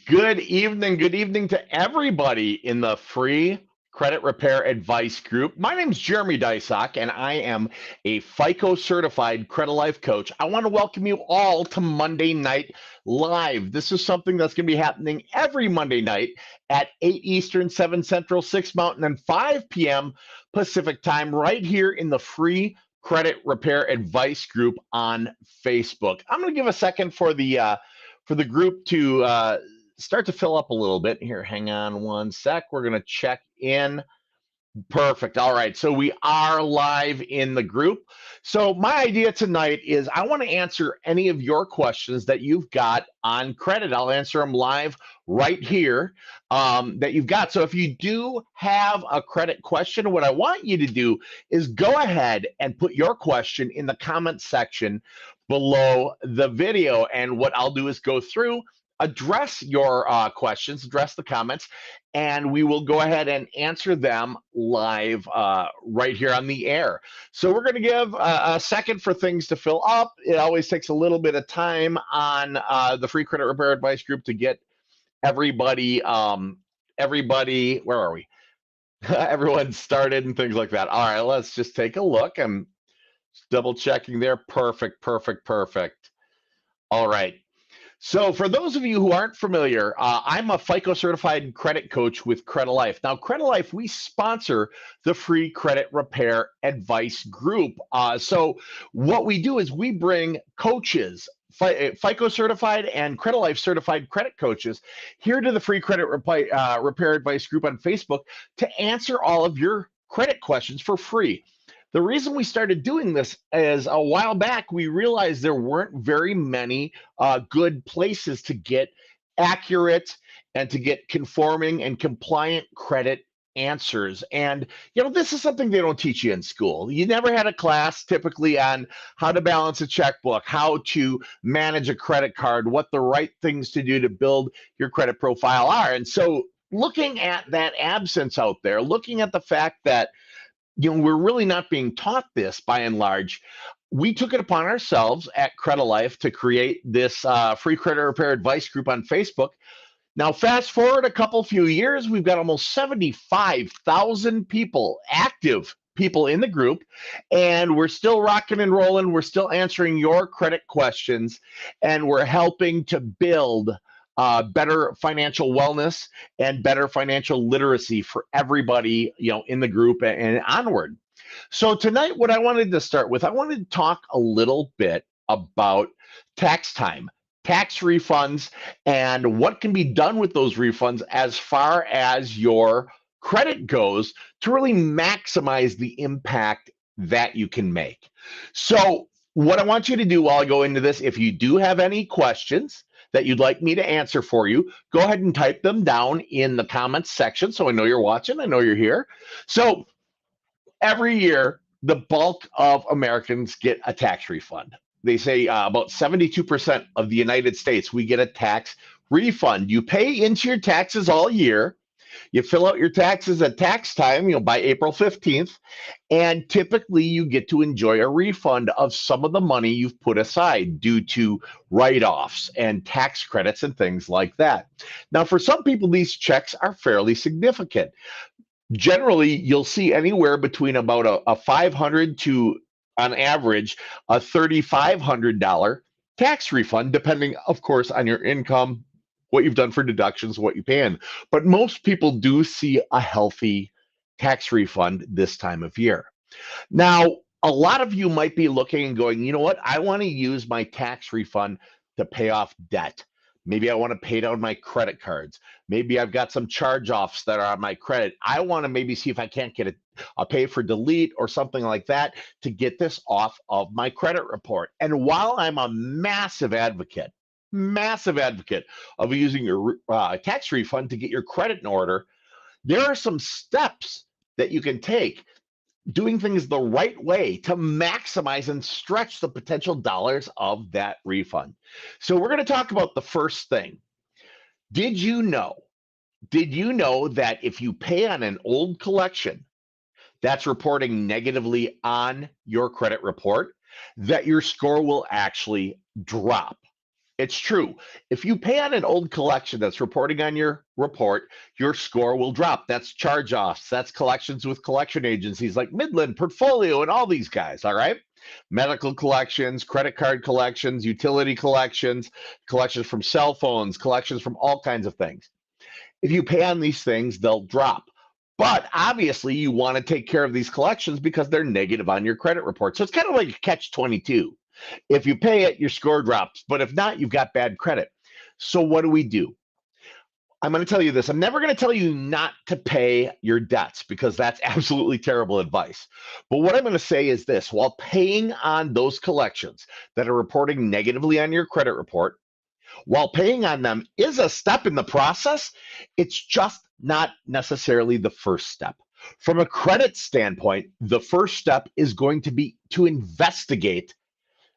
Good evening to everybody in the free credit repair advice group. My name is Jeremy Dysock, and I am a FICO certified credit life coach. I want to welcome you all to Monday Night Live. This is something that's going to be happening every Monday night at 8 Eastern, 7 Central, 6 Mountain, and 5 p.m. Pacific time, right here in the free credit repair advice group on Facebook. I'm going to give a second for the group to start to fill up a little bit. Here, hang on one sec. We're going to check in. Perfect. All right. So we are live in the group. So my idea tonight is I want to answer any of your questions that you've got on credit. I'll answer them live right here that you've got. So if you do have a credit question, what I want you to do is go ahead and put your question in the comment section below the video. And what I'll do is go through, address your questions, address the comments, and we will go ahead and answer them live right here on the air. So we're going to give a second for things to fill up. It always takes a little bit of time on the free credit repair advice group to get everybody, where are we? Everyone started and things like that. All right, let's just take a look. I'm double checking there. Perfect, perfect, perfect. All right. So, for those of you who aren't familiar, I'm a FICO certified credit coach with Credit Life. Now, Credit Life, we sponsor the free credit repair advice group. So, what we do is we bring coaches, FICO certified and Credit Life certified credit coaches, here to the free credit repair advice group on Facebook to answer all of your credit questions for free. The reason we started doing this is a while back, we realized there weren't very many good places to get accurate and to get conforming and compliant credit answers. And, this is something they don't teach you in school. You never had a class typically on how to balance a checkbook, how to manage a credit card, what the right things to do to build your credit profile are. And so, looking at that absence out there, looking at the fact that we're really not being taught this by and large. We took it upon ourselves at Credit Life to create this free credit repair advice group on Facebook. Now, fast forward a couple few years, we've got almost 75,000 people, active people in the group, and we're still rocking and rolling. We're still answering your credit questions, and we're helping to build better financial wellness and better financial literacy for everybody, in the group and onward. So tonight, what I wanted to start with, I wanted to talk a little bit about tax time, tax refunds, and what can be done with those refunds as far as your credit goes to really maximize the impact that you can make. So, what I want you to do while I go into this, if you do have any questions that you'd like me to answer for you, go ahead and type them down in the comments section so I know you're watching, I know you're here. So, every year, the bulk of Americans get a tax refund. They say about 72% of the United States, we get a tax refund. You pay into your taxes all year. You fill out your taxes at tax time, by April 15th, and typically you get to enjoy a refund of some of the money you've put aside due to write-offs and tax credits and things like that. Now, for some people, these checks are fairly significant. Generally, you'll see anywhere between about a 500 to, on average, a $3,500 tax refund, depending, of course, on your income, what you've done for deductions, what you pay in. But most people do see a healthy tax refund this time of year. Now, a lot of you might be looking and going, you know what? I want to use my tax refund to pay off debt. Maybe I want to pay down my credit cards. Maybe I've got some charge offs that are on my credit. I want to maybe see if I can't get a pay for delete or something like that to get this off of my credit report. And while I'm a massive advocate of using your tax refund to get your credit in order, there are some steps that you can take doing things the right way to maximize and stretch the potential dollars of that refund. So we're going to talk about the first thing. Did you know? Did you know that if you pay on an old collection that's reporting negatively on your credit report, that your score will actually drop? It's true. If you pay on an old collection that's reporting on your report, your score will drop. That's charge offs. That's collections with collection agencies like Midland, Portfolio, and all these guys. All right. Medical collections, credit card collections, utility collections, collections from cell phones, collections from all kinds of things. If you pay on these things, they'll drop. But obviously, you want to take care of these collections because they're negative on your credit report. So it's kind of like a catch 22. If you pay it, your score drops. But if not, you've got bad credit. So what do? I'm going to tell you this. I'm never going to tell you not to pay your debts because that's absolutely terrible advice. But what I'm going to say is this: while paying on those collections that are reporting negatively on your credit report, while paying on them is a step in the process, it's just not necessarily the first step. From a credit standpoint, the first step is going to be to investigate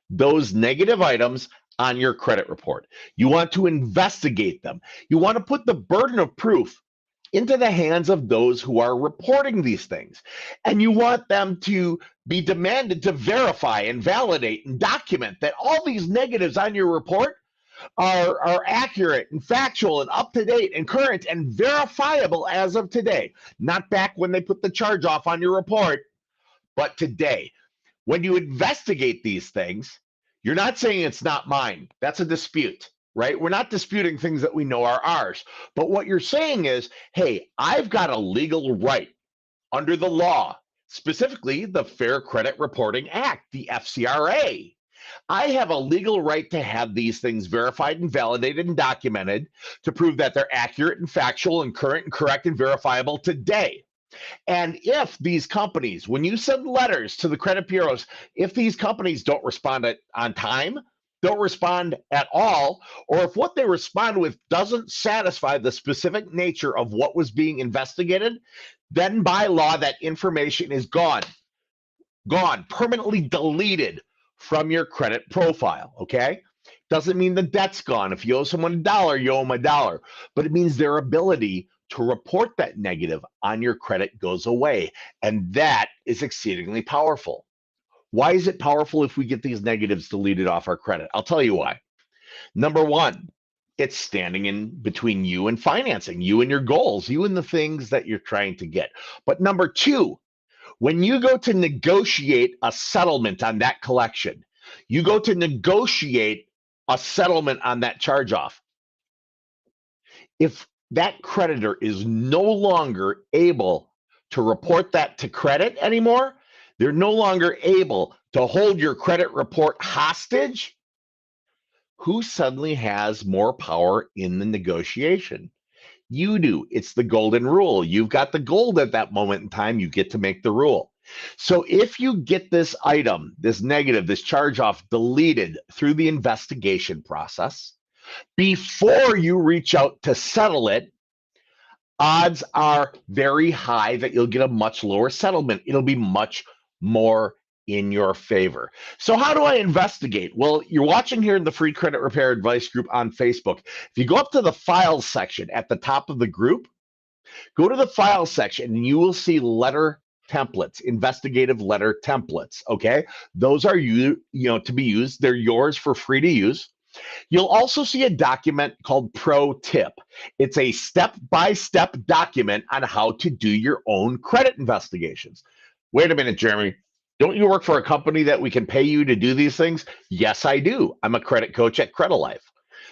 those negative items on your credit report. You want to investigate them. You want to put the burden of proof into the hands of those who are reporting these things. And you want them to be demanded to verify and validate and document that all these negatives on your report are accurate and factual and up to date and current and verifiable as of today. Not back when they put the charge off on your report, but today. When you investigate these things, you're not saying it's not mine. That's a dispute, right? We're not disputing things that we know are ours. But what you're saying is, hey, I've got a legal right under the law, specifically the Fair Credit Reporting Act, the FCRA. I have a legal right to have these things verified and validated and documented to prove that they're accurate and factual and current and correct and verifiable today. And if these companies, when you send letters to the credit bureaus, if these companies don't respond on time, don't respond at all, or if what they respond with doesn't satisfy the specific nature of what was being investigated, then by law, that information is gone, permanently deleted from your credit profile, okay? Doesn't mean the debt's gone. If you owe someone $1, you owe them $1, but it means their ability to report that negative on your credit goes away. And that is exceedingly powerful. Why is it powerful if we get these negatives deleted off our credit? I'll tell you why. Number one, it's standing in between you and financing, you and your goals, you and the things that you're trying to get. But number two, when you go to negotiate a settlement on that collection, you go to negotiate a settlement on that charge off. If that creditor is no longer able to report that to credit anymore, they're no longer able to hold your credit report hostage, who suddenly has more power in the negotiation? You do. It's the golden rule. You've got the gold at that moment in time. You get to make the rule. So if you get this item, this negative, this charge off deleted through the investigation process, before you reach out to settle it, odds are very high that you'll get a much lower settlement. It'll be much more in your favor. So how do I investigate? Well, you're watching here in the free credit repair advice group on Facebook. If you go up to the files section at the top of the group, go to the files section and you will see letter templates, investigative letter templates. Okay. Those are to be used. They're yours for free to use. You'll also see a document called Pro Tip. It's a step-by-step document on how to do your own credit investigations. Wait a minute, Jeremy. Don't you work for a company that we can pay you to do these things? Yes, I do. I'm a credit coach at Credit Life.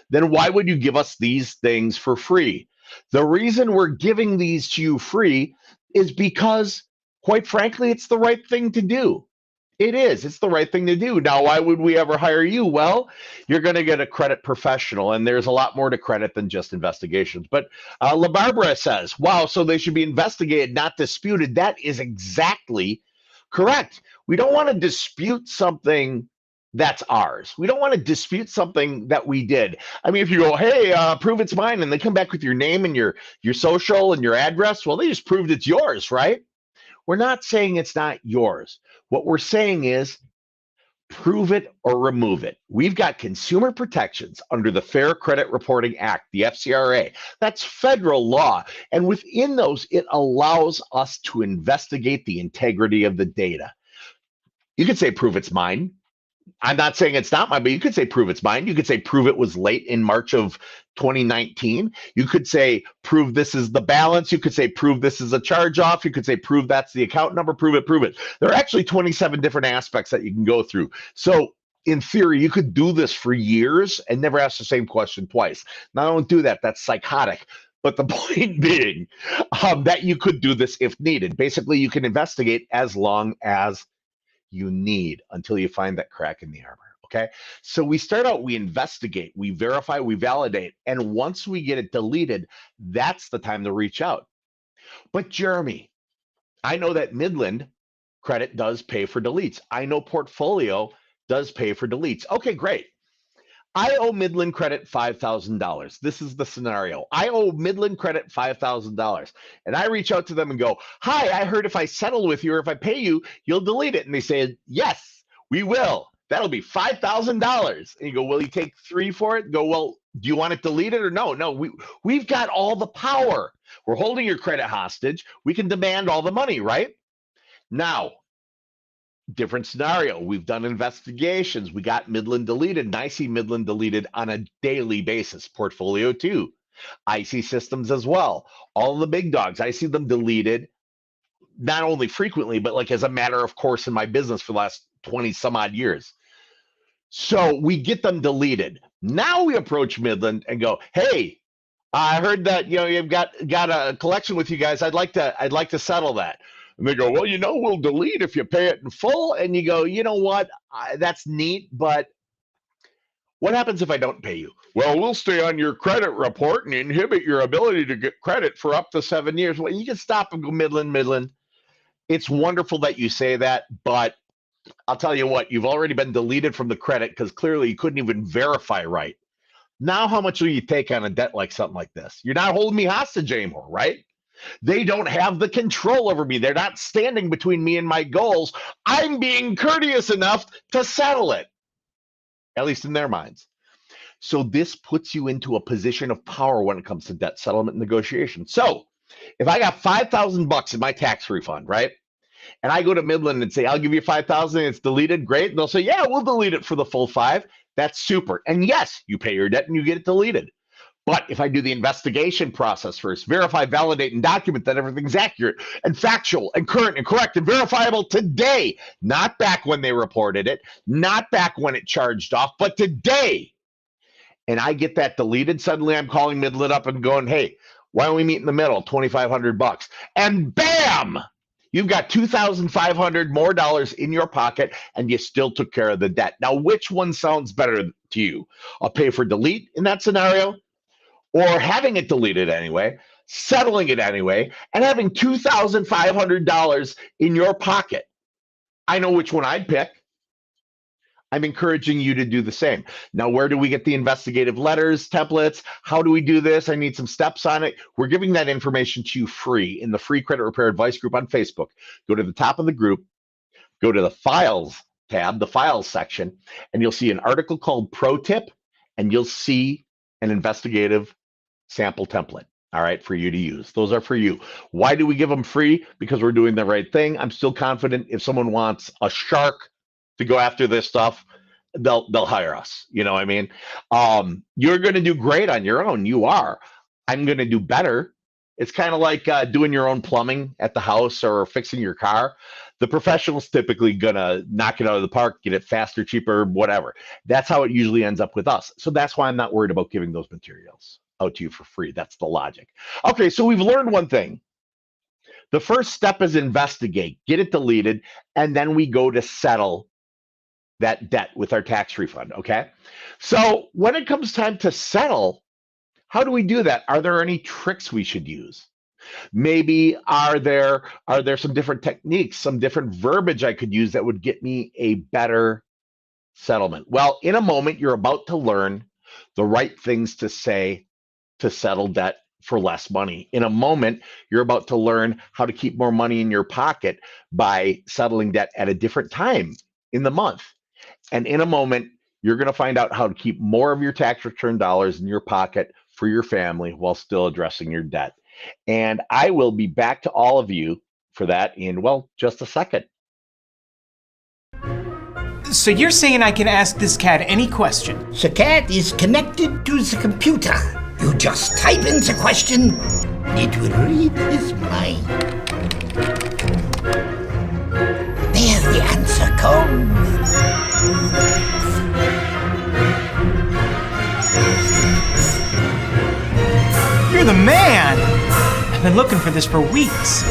Then why would you give us these things for free? The reason we're giving these to you free is because, quite frankly, it's the right thing to do. It is. It's the right thing to do. Now, why would we ever hire you? Well, you're going to get a credit professional, and there's a lot more to credit than just investigations. But La Barbara says, wow, so they should be investigated, not disputed. That is exactly correct. We don't want to dispute something that's ours. We don't want to dispute something that we did. I mean, if you go, hey, prove it's mine, and they come back with your name and your social and your address, well, they just proved it's yours, right? We're not saying it's not yours. What we're saying is prove it or remove it. We've got consumer protections under the Fair Credit Reporting Act, the FCRA. That's federal law. And within those, it allows us to investigate the integrity of the data. You could say prove it's mine. I'm not saying it's not mine, but you could say prove it's mine. You could say prove it was late in March of 2019. You could say prove this is the balance. You could say prove this is a charge off. You could say prove that's the account number. Prove it, prove it. There are actually 27 different aspects that you can go through. So in theory, you could do this for years and never ask the same question twice. Now, don't do that. That's psychotic. But the point being that you could do this if needed. Basically, you can investigate as long as you need until you find that crack in the armor. Okay. So we start out, we investigate, we verify, we validate. And once we get it deleted, that's the time to reach out. But Jeremy, I know that Midland credit does pay for deletes. I know portfolio does pay for deletes. Okay, great. I owe Midland Credit $5,000. This is the scenario. I owe Midland Credit $5,000. And I reach out to them and go, "Hi, I heard if I settle with you or if I pay you, you'll delete it." And they say, "Yes, we will. That'll be $5,000." And you go, "Will you take three for it?" And go, "Well, do you want it deleted or no?" "No, we've got all the power. We're holding your credit hostage. We can demand all the money, right?" Now, different scenario. We've done investigations. We got Midland deleted, and I see Midland deleted on a daily basis. Portfolio too. I see systems as well. All the big dogs, I see them deleted not only frequently, but like as a matter of course in my business for the last 20 some odd years. So we get them deleted. Now we approach Midland and go, "Hey, I heard that you've got a collection with you guys. I'd like to settle that." And they go, "Well, we'll delete if you pay it in full." And you go, "You know what? That's neat, but what happens if I don't pay you?" "Well, we'll stay on your credit report and inhibit your ability to get credit for up to 7 years." Well, you can stop and go, Midland. It's wonderful that you say that, but I'll tell you what, you've already been deleted from the credit because clearly you couldn't even verify right. Now, how much will you take on a debt like something like this? You're not holding me hostage anymore, right? They don't have the control over me. They're not standing between me and my goals. I'm being courteous enough to settle it, at least in their minds. So this puts you into a position of power when it comes to debt settlement negotiation. So if I got 5,000 bucks in my tax refund, right? And I go to Midland and say, "I'll give you 5,000, it's deleted," great. And they'll say, "Yeah, we'll delete it for the full five." That's super. And yes, you pay your debt and you get it deleted. But if I do the investigation process first, verify, validate, and document that everything's accurate and factual and current and correct and verifiable today, not back when they reported it, not back when it charged off, but today, and I get that deleted, suddenly I'm calling Midland up and going, "Hey, why don't we meet in the middle? 2,500 bucks." And bam! You've got 2,500 more dollars in your pocket and you still took care of the debt. Now, which one sounds better to you? A pay for delete in that scenario, or having it deleted anyway, settling it anyway, and having $2,500 in your pocket? I know which one I'd pick. I'm encouraging you to do the same. Now, where do we get the investigative letters, templates? How do we do this? I need some steps on it. We're giving that information to you free in the free credit repair advice group on Facebook. Go to the top of the group, go to the files tab, the files section, and you'll see an article called Pro Tip, and you'll see an investigative sample template. All right, for you to use. Those are for you. Why do we give them free? Because we're doing the right thing. I'm still confident if someone wants a shark to go after this stuff, they'll hire us. You know what I mean? You're going to do great on your own. You are. I'm going to do better. It's kind of like doing your own plumbing at the house or fixing your car. The professional's typically going to knock it out of the park, get it faster, cheaper, whatever. That's how it usually ends up with us. So that's why I'm not worried about giving those materials out to you for free. That's the logic. Okay, so we've learned one thing. The first step is investigate, get it deleted, and then we go to settle that debt with our tax refund. Okay. So when it comes time to settle, how do we do that? Are there any tricks we should use? Maybe are there some different techniques, some different verbiage I could use that would get me a better settlement? Well, in a moment, you're about to learn the right things to say to settle debt for less money. In a moment, you're about to learn how to keep more money in your pocket by settling debt at a different time in the month. And in a moment, you're going to find out how to keep more of your tax return dollars in your pocket for your family while still addressing your debt. And I will be back to all of you for that in, well, just a second. So you're saying I can ask this cat any question? The cat is connected to the computer. You just type in the question, it will read his mind. There the answer comes. You're the man! I've been looking for this for weeks.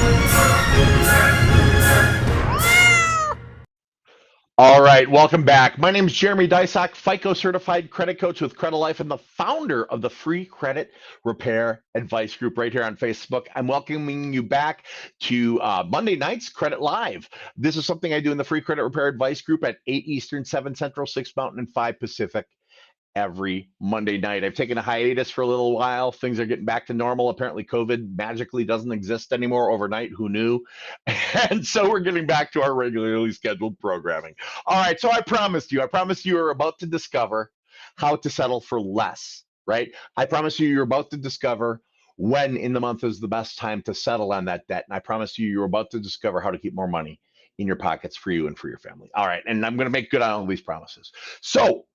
All right, welcome back. My name is Jeremy Dysock, FICO certified credit coach with Credit Life and the founder of the free credit repair advice group right here on Facebook. I'm welcoming you back to Monday nights Credit Live. This is something I do in the free credit repair advice group at 8 Eastern, 7 Central, 6 Mountain, and 5 Pacific every Monday night. I've taken a hiatus for a little while. Things are getting back to normal. Apparently, COVID magically doesn't exist anymore overnight. Who knew? And so we're getting back to our regularly scheduled programming. All right. So I promised you are about to discover how to settle for less, right? I promise you're about to discover when in the month is the best time to settle on that debt. And I promise you're about to discover how to keep more money in your pockets for you and for your family. All right. And I'm going to make good on all these promises. So,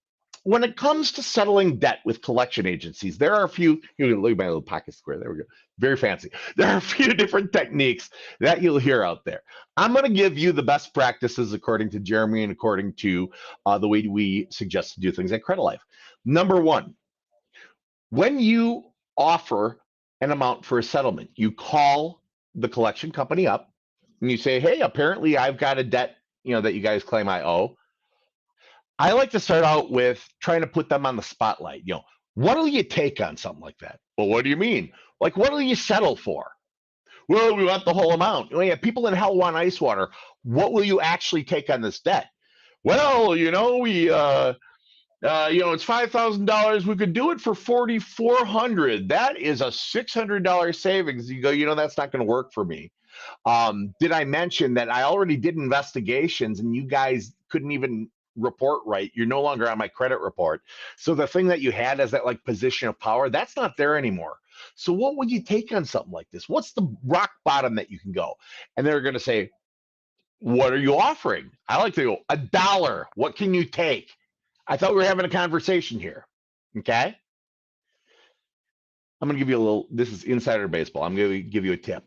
when it comes to settling debt with collection agencies, there are a few, look at my little pocket square, there we go, very fancy. There are a few different techniques that you'll hear out there. I'm going to give you the best practices according to Jeremy and according to the way we suggest to do things at Credit Life. Number one, when you offer an amount for a settlement, you call the collection company up and you say, hey, apparently I've got a debt, that you guys claim I owe. I like to start out with trying to put them on the spotlight. What will you take on something like that? Well, what do you mean? Like, what will you settle for? Well, we want the whole amount. Yeah, people in hell want ice water. What will you actually take on this debt? Well, we, it's $5,000. We could do it for $4,400. That is a $600 savings. You go, that's not going to work for me. Did I mention that I already did investigations and you guys couldn't even report right? You're no longer on my credit report. So the thing that you had as that like position of power, that's not there anymore. So what would you take on something like this? What's the rock bottom that you can go? And they're going to say, what are you offering? I like to go, $1. What can you take? I thought we were having a conversation here. Okay. I'm going to give you this is insider baseball. I'm going to give you a tip.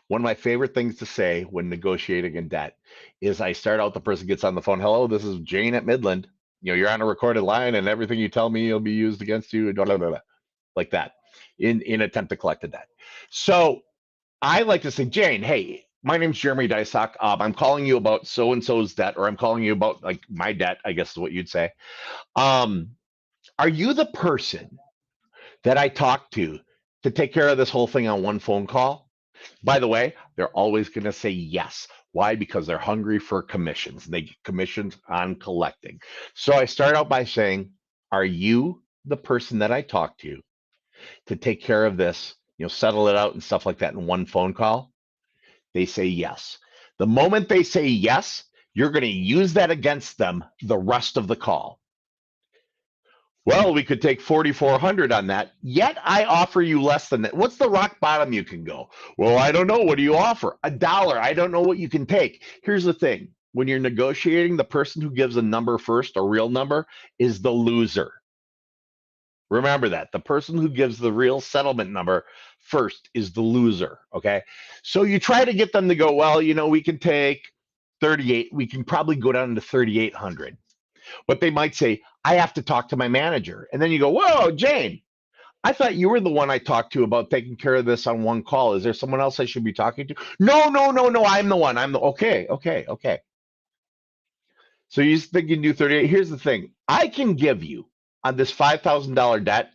One of my favorite things to say when negotiating in debt is I start out, the person gets on the phone. Hello, this is Jane at Midland. You're on a recorded line and everything you tell me will be used against you, blah, blah, blah, like that in attempt to collect a debt. So I like to say, Jane, hey, my name's Jeremy Dysock. I'm calling you about so-and-so's debt, or I'm calling you about like my debt, I guess is what you'd say. Are you the person that I talk to take care of this whole thing on one phone call? By the way, they're always going to say yes. Why? Because they're hungry for commissions. They get commissions on collecting. So I start out by saying, are you the person that I talk to take care of this, settle it out and stuff like that in one phone call? They say yes. The moment they say yes, you're going to use that against them the rest of the call. Well, we could take 4,400 on that. Yet I offer you less than that. What's the rock bottom you can go? Well, I don't know. What do you offer? $1. I don't know what you can take. Here's the thing. When you're negotiating, the person who gives a number first, a real number, is the loser. Remember that. The person who gives the real settlement number first is the loser. Okay. So you try to get them to go, well, we can take 38. We can probably go down to 3,800. But they might say, I have to talk to my manager. And then you go, whoa, Jane, I thought you were the one I talked to about taking care of this on one call. Is there someone else I should be talking to? No. I'm the one. Okay. So you think you can do 38. Here's the thing. I can give you on this $5,000 debt,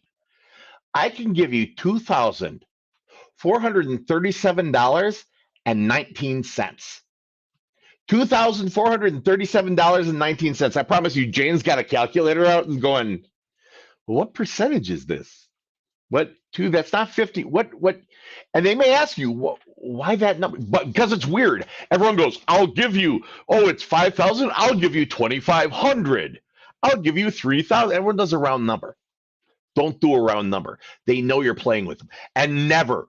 I can give you $2,437.19. $2,437.19. I promise you, Jane's got a calculator out and going, well, what percentage is this? What that's not 50. What? And they may ask you, why that number? But because it's weird. Everyone goes, I'll give you, it's 5,000. I'll give you 2,500. I'll give you 3,000. Everyone does a round number. Don't do a round number. They know you're playing with them. And never,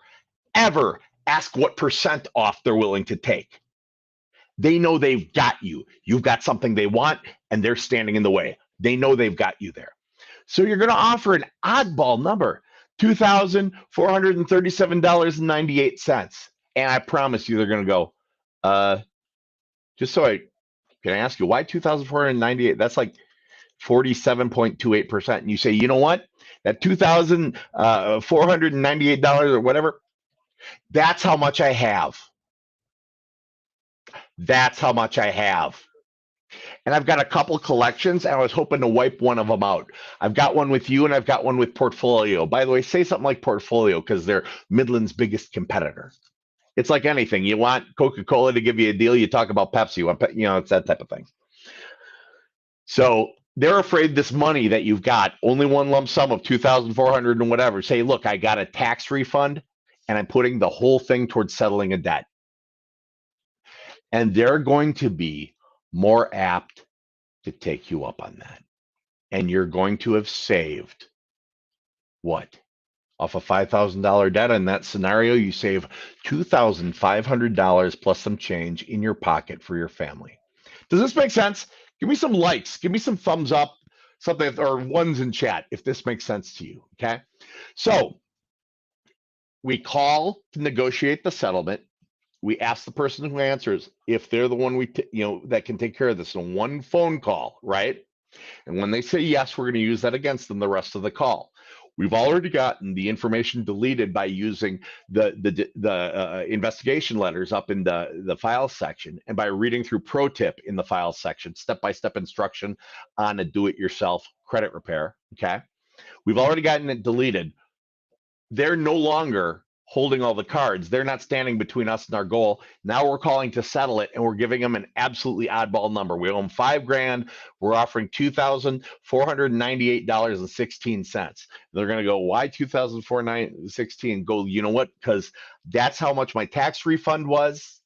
ever ask what percent off they're willing to take. They know they've got you. You've got something they want, and they're standing in the way. They know they've got you there. So you're going to offer an oddball number, $2,437.98. And I promise you, they're going to go, just so I can I ask you, why 2,498? That's like 47.28%. And you say, you know what? That $2,498 or whatever, that's how much I have. That's how much I have. And I've got a couple collections, and I was hoping to wipe one of them out. I've got one with you, and I've got one with Portfolio. By the way, say something like Portfolio because they're Midland's biggest competitor. It's like anything. You want Coca-Cola to give you a deal, you talk about Pepsi. It's that type of thing. So they're afraid this money that you've got, only one lump sum of 2,400 and whatever. Say, look, I got a tax refund, and I'm putting the whole thing towards settling a debt. And they're going to be more apt to take you up on that. And you're going to have saved what? Off a $5,000 debt in that scenario, you save $2,500 plus some change in your pocket for your family. Does this make sense? Give me some likes, give me some thumbs up, something, or ones in chat if this makes sense to you. Okay. So we call to negotiate the settlement. We ask the person who answers if they're the one that can take care of this in one phone call, right? And when they say yes, we're going to use that against them the rest of the call. We've already gotten the information deleted by using the investigation letters up in the files section, and by reading through pro tip in the files section, step-by-step instruction on a do-it-yourself credit repair. Okay, we've already gotten it deleted. They're no longer holding all the cards. They're not standing between us and our goal. Now we're calling to settle it, and we're giving them an absolutely oddball number. We owe them $5,000. We're offering $2,498.16. They're going to go, why $2,496? Go, you know what? Because that's how much my tax refund was,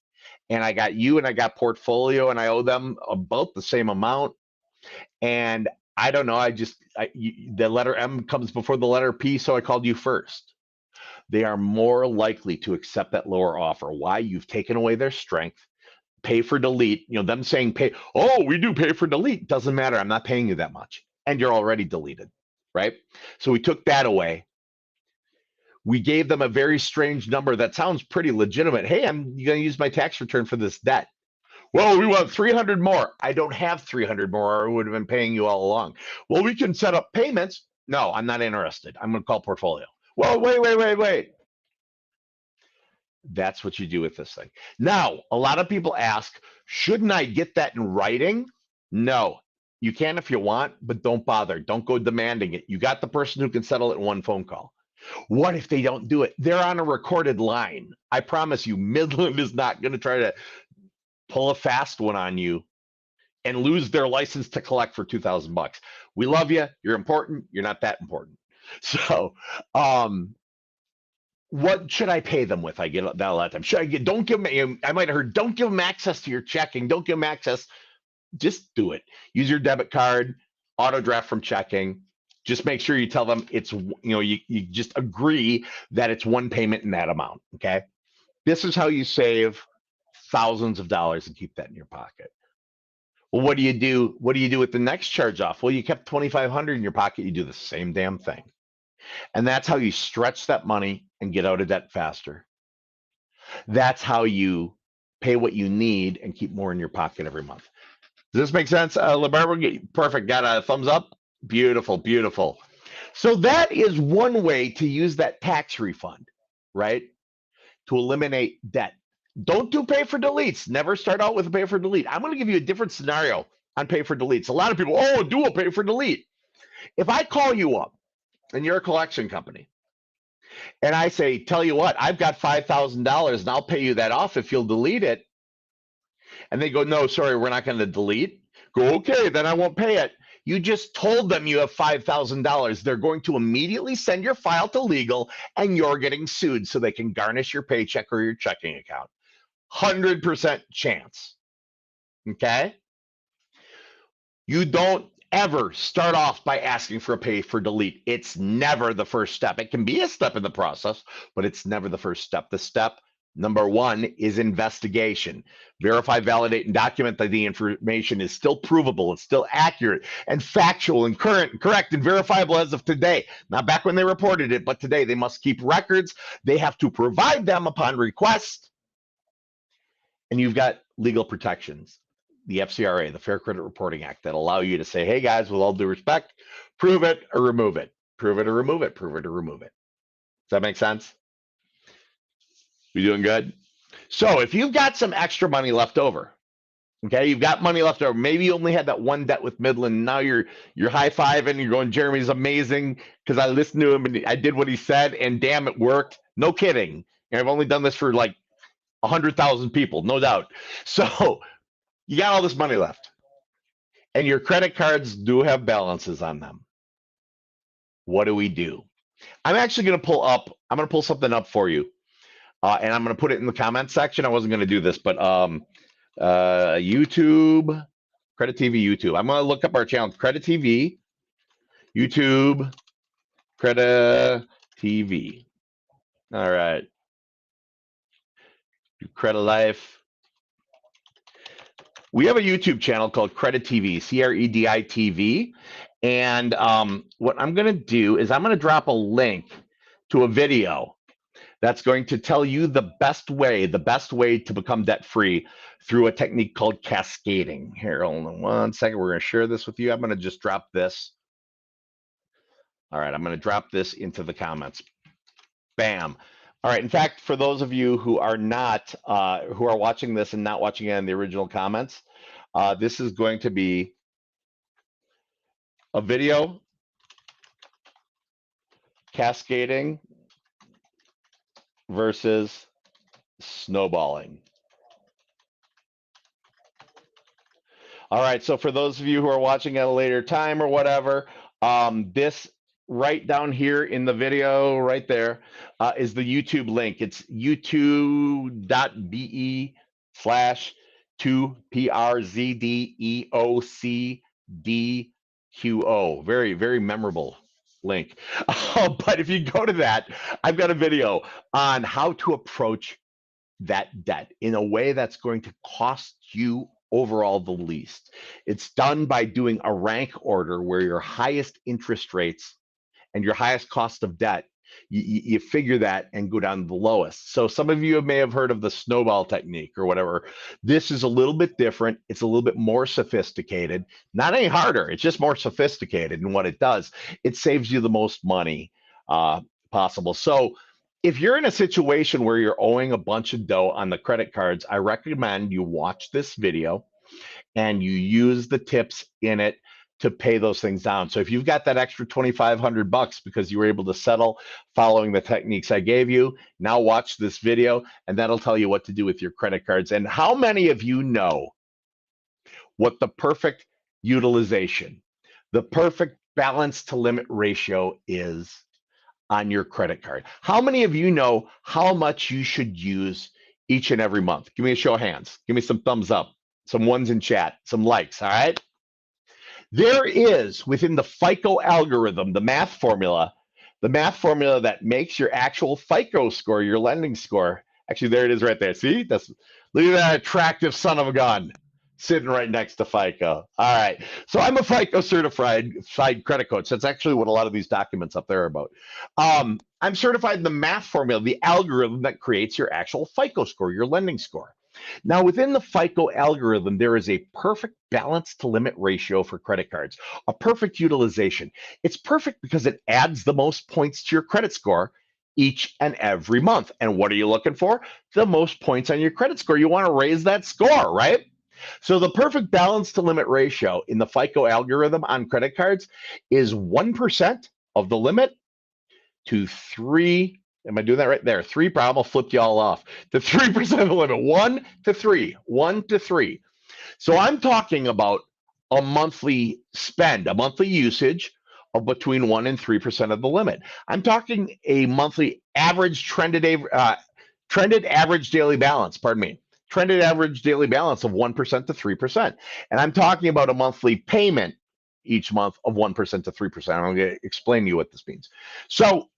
and I got you and I got Portfolio, and I owe them about the same amount. And I don't know. The letter M comes before the letter P, so I called you first. They are more likely to accept that lower offer. Why? You've taken away their strength. Pay for delete. Them saying pay, oh, we do pay for delete. Doesn't matter. I'm not paying you that much. And you're already deleted, right? So we took that away. We gave them a very strange number that sounds pretty legitimate. Hey, I'm going to use my tax return for this debt. Well, we want 300 more. I don't have 300 more, or I would have been paying you all along. Well, we can set up payments. No, I'm not interested. I'm going to call Portfolio. Well, wait. That's what you do with this thing. Now, a lot of people ask, shouldn't I get that in writing? No, you can if you want, but don't bother. Don't go demanding it. You got the person who can settle it in one phone call. What if they don't do it? They're on a recorded line. I promise you, Midland is not going to try to pull a fast one on you and lose their license to collect for $2,000. We love you. You're important. You're not that important. So, what should I pay them with? I get that a lot of times. Don't give them, I might have heard, don't give them access to your checking. Don't give them access. Just do it. Use your debit card, auto draft from checking. Just make sure you tell them it's, you just agree that it's one payment in that amount. Okay. This is how you save thousands of dollars and keep that in your pocket. Well, what do you do? What do you do with the next charge off? Well, you kept $2,500 in your pocket. You do the same damn thing. And that's how you stretch that money and get out of debt faster. That's how you pay what you need and keep more in your pocket every month. Does this make sense? LeBarbara, perfect. Got a thumbs up. Beautiful, beautiful. So that is one way to use that tax refund, right? To eliminate debt. Don't do pay for deletes. Never start out with a pay for delete. I'm going to give you a different scenario on pay for deletes. A lot of people, do a pay for delete. If I call you up and you're a collection company, and I say, tell you what, I've got $5,000 and I'll pay you that off if you'll delete it. And they go, no, sorry, we're not going to delete. Go, okay, then I won't pay it. You just told them you have $5,000. They're going to immediately send your file to legal and you're getting sued so they can garnish your paycheck or your checking account. 100% chance. Okay? You don't ever start off by asking for a pay for delete. It's never the first step. It can be a step in the process, but it's never the first step. The step Number one is investigation. Verify, validate, and document that the information is still provable, it's still accurate and factual and current and correct and verifiable as of today. Not back when they reported it, but today. They must keep records. They have to provide them upon request. And you've got legal protections. The FCRA, the Fair Credit Reporting Act, that allow you to say, hey guys, with all due respect, prove it or remove it. Prove it or remove it. Prove it or remove it. Does that make sense? You doing good? So if you've got some extra money left over, okay, you've got money left over. Maybe you only had that one debt with Midland. Now you're high-fiving. You're going, Jeremy's amazing because I listened to him and I did what he said, and damn, it worked. No kidding. And I've only done this for like 100,000 people, no doubt. So you got all this money left, and your credit cards do have balances on them. What do we do? I'm actually going to pull up. I'm going to pull something up for you. And I'm going to put it in the comment section. I wasn't going to do this, but YouTube, Credit TV, YouTube. I'm going to look up our channel, Credit TV, YouTube, Credit TV. All right. Credit Life. We have a YouTube channel called Credit TV, CREDI TV. And what I'm going to do is I'm going to drop a link to a video that's going to tell you the best way to become debt-free through a technique called cascading. Here, hold on one second. We're going to share this with you. I'm going to just drop this. All right, I'm going to drop this into the comments. Bam. All right. In fact, for those of you who are not, who are watching this and not watching it in the original comments, this is going to be a video cascading versus snowballing. All right, so for those of you who are watching at a later time or whatever, this right down here in the video right there is the YouTube link. It's youtube.be/2PRZDEOCDQO. Very, very memorable link. But if you go to that, I've got a video on how to approach that debt in a way that's going to cost you overall the least. It's done by doing a rank order where your highest interest rates and your highest cost of debt, you figure that and go down to the lowest. So some of you may have heard of the snowball technique or whatever. This is a little bit different. It's a little bit more sophisticated, not any harder. It's just more sophisticated in what it does. It saves you the most money possible. So if you're in a situation where you're owing a bunch of dough on the credit cards, I recommend you watch this video and you use the tips in it to pay those things down. So if you've got that extra $2,500 because you were able to settle following the techniques I gave you, now watch this video and that'll tell you what to do with your credit cards. And how many of you know what the perfect utilization, the perfect balance to limit ratio is on your credit card? How many of you know how much you should use each and every month? Give me a show of hands. Give me some thumbs up, some ones in chat, some likes, all right? There is, within the FICO algorithm, the math formula that makes your actual FICO score, your lending score. Actually, there it is right there. See? Look at that attractive son of a gun sitting right next to FICO. All right. So I'm a FICO certified credit coach. That's actually what a lot of these documents up there are about. I'm certified in the math formula, the algorithm that creates your actual FICO score, your lending score. Now, within the FICO algorithm, there is a perfect balance to limit ratio for credit cards, a perfect utilization. It's perfect because it adds the most points to your credit score each and every month. And what are you looking for? The most points on your credit score. You want to raise that score, right? So the perfect balance to limit ratio in the FICO algorithm on credit cards is 1% of the limit to 3. Am I doing that right there? 3 problem. I'll flip you all off. To 3% of the limit. 1 to 3. 1 to 3. So I'm talking about a monthly spend, a monthly usage of between 1 and 3% of the limit. I'm talking a monthly average trended average daily balance, trended average daily balance of 1% to 3%. And I'm talking about a monthly payment each month of 1% to 3%. I'm going to explain to you what this means. So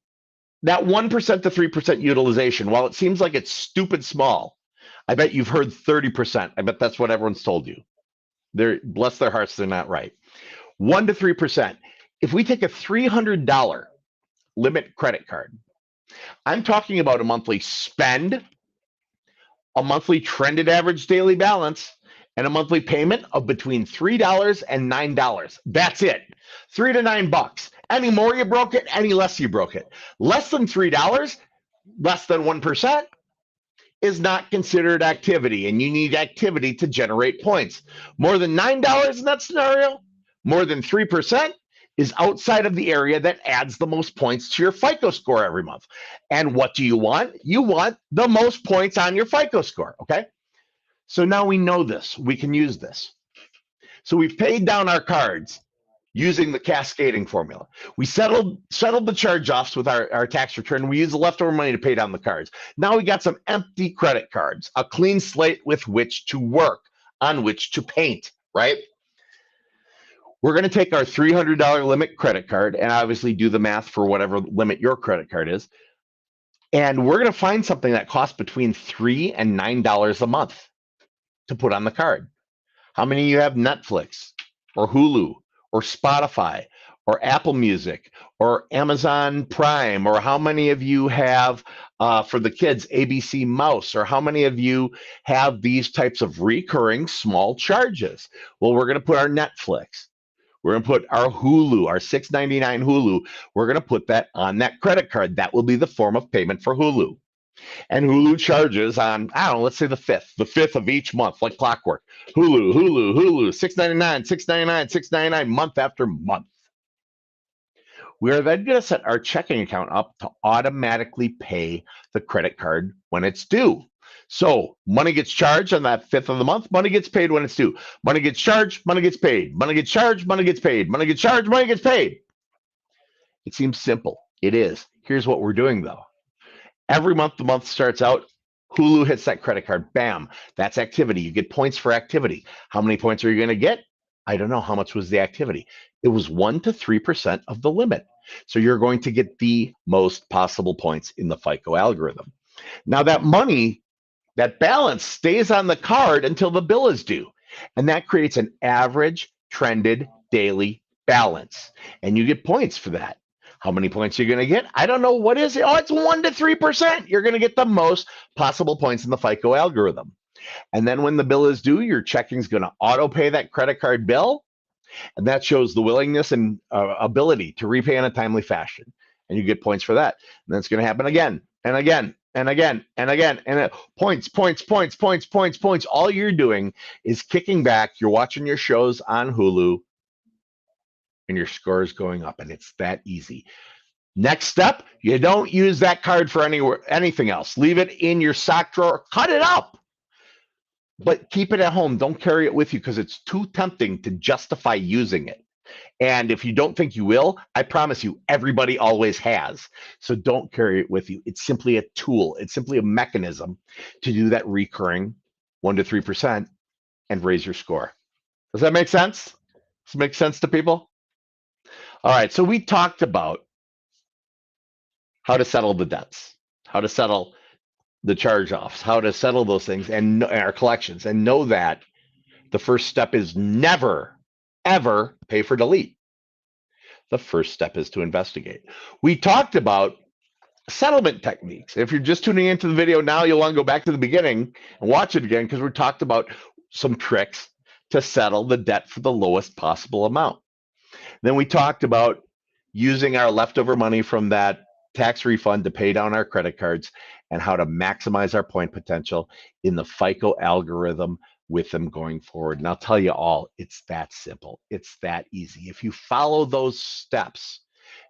That 1% to 3% utilization, while it seems like it's stupid small, I bet you've heard 30%. I bet that's what everyone's told you. They're, bless their hearts, they're not right. 1 to 3%. If we take a $300 limit credit card, I'm talking about a monthly spend, a monthly trended average daily balance, and a monthly payment of between $3 and $9. That's it. $3 to $9. Any more you broke it, any less you broke it. Less than $3, less than 1% is not considered activity, and you need activity to generate points. More than $9 in that scenario, more than 3% is outside of the area that adds the most points to your FICO score every month. And what do you want? You want the most points on your FICO score, okay? So now we know this. We can use this. So we've paid down our cards using the cascading formula. We settled the charge-offs with our tax return. We used the leftover money to pay down the cards. Now we got some empty credit cards, a clean slate with which to work, on which to paint, right? We're going to take our $300 limit credit card and obviously do the math for whatever limit your credit card is. And we're going to find something that costs between $3 and $9 a month to put on the card. How many of you have Netflix or Hulu or Spotify or Apple Music or Amazon Prime? Or how many of you have, for the kids, ABC Mouse? Or how many of you have these types of recurring small charges? Well, we're going to put our Netflix. We're going to put our Hulu, our $6.99 Hulu. We're going to put that on that credit card. That will be the form of payment for Hulu. And Hulu charges on, I don't know, let's say the 5th of each month, like clockwork. Hulu, $6.99, $6.99, $6.99, month after month. We are then going to set our checking account up to automatically pay the credit card when it's due. So money gets charged on that 5th of the month, money gets paid when it's due. Money gets charged, money gets paid. Money gets charged, money gets paid. Money gets charged, money gets paid. It seems simple. It is. Here's what we're doing, though. Every month the month starts out, Hulu hits that credit card. Bam. That's activity. You get points for activity. How many points are you going to get? I don't know. How much was the activity? It was 1 to 3% of the limit. So you're going to get the most possible points in the FICO algorithm. Now that money, that balance stays on the card until the bill is due. And that creates an average trended daily balance. And you get points for that. How many points are you going to get? I don't know. What is it? Oh, it's 1 to 3%. You're going to get the most possible points in the FICO algorithm. And then when the bill is due, your checking is going to auto pay that credit card bill. And that shows the willingness and ability to repay in a timely fashion. And you get points for that. And that's going to happen again and again and again and again. And points, points, points, points, points, points. All you're doing is kicking back. You're watching your shows on Hulu and your score is going up. And it's that easy. Next step, you don't use that card for anything else. Leave it in your sock drawer, cut it up. But keep it at home. Don't carry it with you because it's too tempting to justify using it. And if you don't think you will, I promise you, everybody always has. So don't carry it with you. It's simply a tool. It's simply a mechanism to do that recurring 1 to 3% and raise your score. Does that make sense? Does it make sense to people? All right. So we talked about how to settle the debts, how to settle the charge-offs, how to settle those things and our collections, and know that the first step is never, ever pay for delete. The first step is to investigate. We talked about settlement techniques. If you're just tuning into the video now, you'll want to go back to the beginning and watch it again because we talked about some tricks to settle the debt for the lowest possible amount. Then we talked about using our leftover money from that tax refund to pay down our credit cards and how to maximize our point potential in the FICO algorithm with them going forward. And I'll tell you all, it's that simple. It's that easy. If you follow those steps,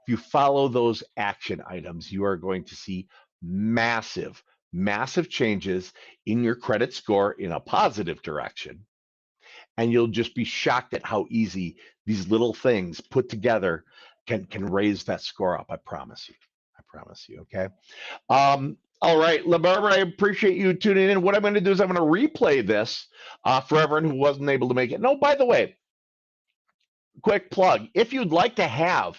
if you follow those action items, you are going to see massive, massive changes in your credit score in a positive direction. And you'll just be shocked at how easy these little things put together can raise that score up. I promise you. I promise you. Okay. All right, LaBarbara, I appreciate you tuning in. What I'm going to do is I'm going to replay this for everyone who wasn't able to make it. No, by the way, quick plug. If you'd like to have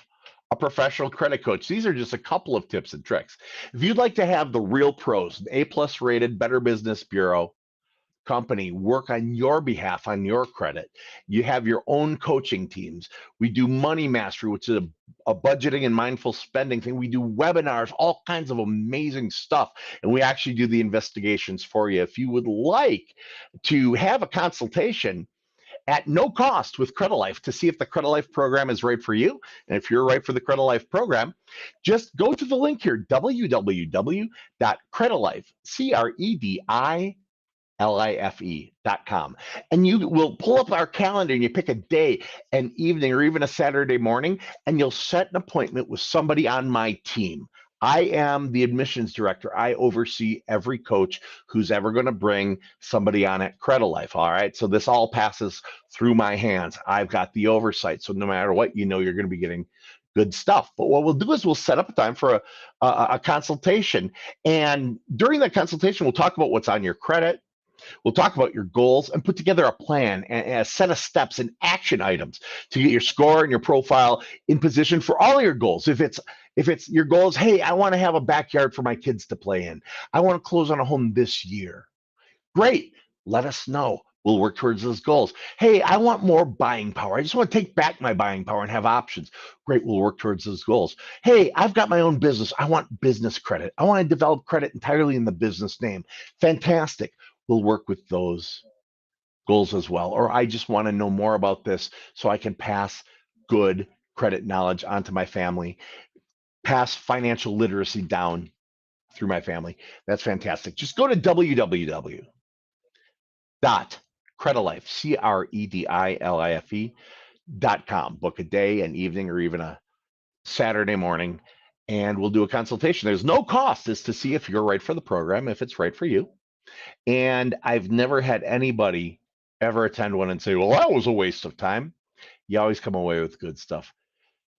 a professional credit coach. These are just a couple of tips and tricks. If you'd like to have the real pros, an A+ rated Better Business Bureau company work on your behalf on your credit, you have your own coaching teams. We do Money Mastery, which is a budgeting and mindful spending thing. We do webinars, all kinds of amazing stuff, and we actually do the investigations for you. If you would like to have a consultation at no cost with Credit Life to see if the Credit Life program is right for you, and if you're right for the Credit Life program, just go to the link here, www.creditlife, CREDILIFE.com. And you will pull up our calendar and you pick a day, an evening, or even a Saturday morning, and you'll set an appointment with somebody on my team. I am the admissions director. I oversee every coach who's ever going to bring somebody on at Credit Life. All right. So this all passes through my hands. I've got the oversight. So no matter what, you're going to be getting good stuff. But what we'll do is we'll set up a time for a consultation. And during that consultation, we'll talk about what's on your credit. We'll talk about your goals and put together a plan and a set of steps and action items to get your score and your profile in position for all your goals. If it's your goals, hey, I want to have a backyard for my kids to play in. I want to close on a home this year. Great. Let us know. We'll work towards those goals. Hey, I want more buying power. I just want to take back my buying power and have options. Great. We'll work towards those goals. Hey, I've got my own business. I want business credit. I want to develop credit entirely in the business name. Fantastic. We'll work with those goals as well. Or I just want to know more about this so I can pass good credit knowledge onto my family, pass financial literacy down through my family. That's fantastic. Just go to www.credilife, CREDILIFE.com. Book a day, an evening, or even a Saturday morning, and we'll do a consultation. There's no cost as to see if you're right for the program, if it's right for you. And I've never had anybody ever attend one and say, well, that was a waste of time. You always come away with good stuff.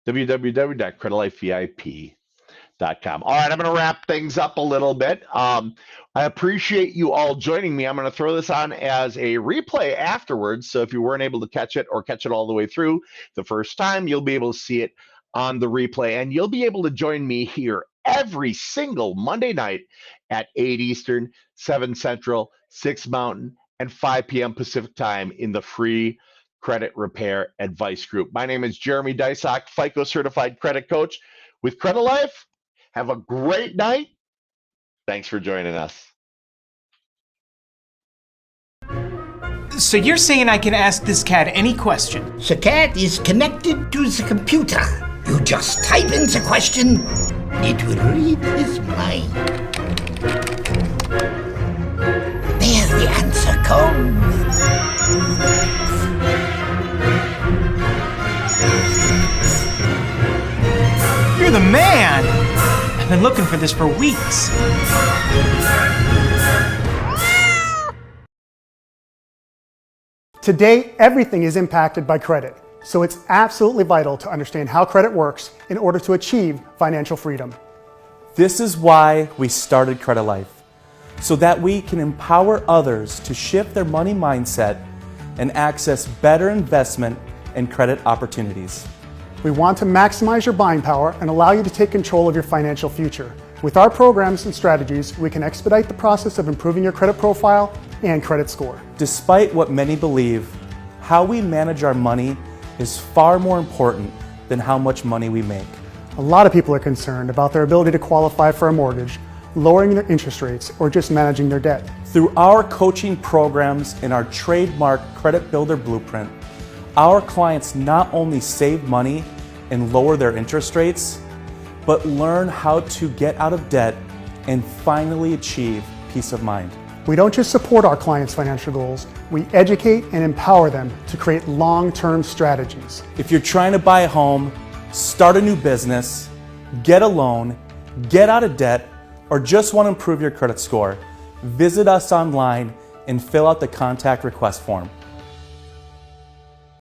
www.credilifevip.com. All right, I'm going to wrap things up a little bit. I appreciate you all joining me. I'm going to throw this on as a replay afterwards. So if you weren't able to catch it or catch it all the way through the first time, you'll be able to see it on the replay. And you'll be able to join me here every single Monday night at 8 Eastern, 7 Central, 6 Mountain, and 5 p.m. Pacific time in the free credit repair advice group. My name is Jeremy Dysock, FICO certified credit coach with Credit Life. Have a great night. Thanks for joining us. So you're saying I can ask this cat any question? The cat is connected to the computer. You just type in the question, it will read his mind. There the answer comes. You're the man! I've been looking for this for weeks. Today, everything is impacted by credit, so it's absolutely vital to understand how credit works in order to achieve financial freedom. This is why we started Credit Life, so that we can empower others to shift their money mindset and access better investment and credit opportunities. We want to maximize your buying power and allow you to take control of your financial future. With our programs and strategies, we can expedite the process of improving your credit profile and credit score. Despite what many believe, how we manage our money is far more important than how much money we make. A lot of people are concerned about their ability to qualify for a mortgage, lowering their interest rates, or just managing their debt. Through our coaching programs and our trademark Credit Builder Blueprint, our clients not only save money and lower their interest rates, but learn how to get out of debt and finally achieve peace of mind. We don't just support our clients' financial goals, we educate and empower them to create long-term strategies. If you're trying to buy a home, start a new business, get a loan, get out of debt, or just want to improve your credit score, visit us online and fill out the contact request form.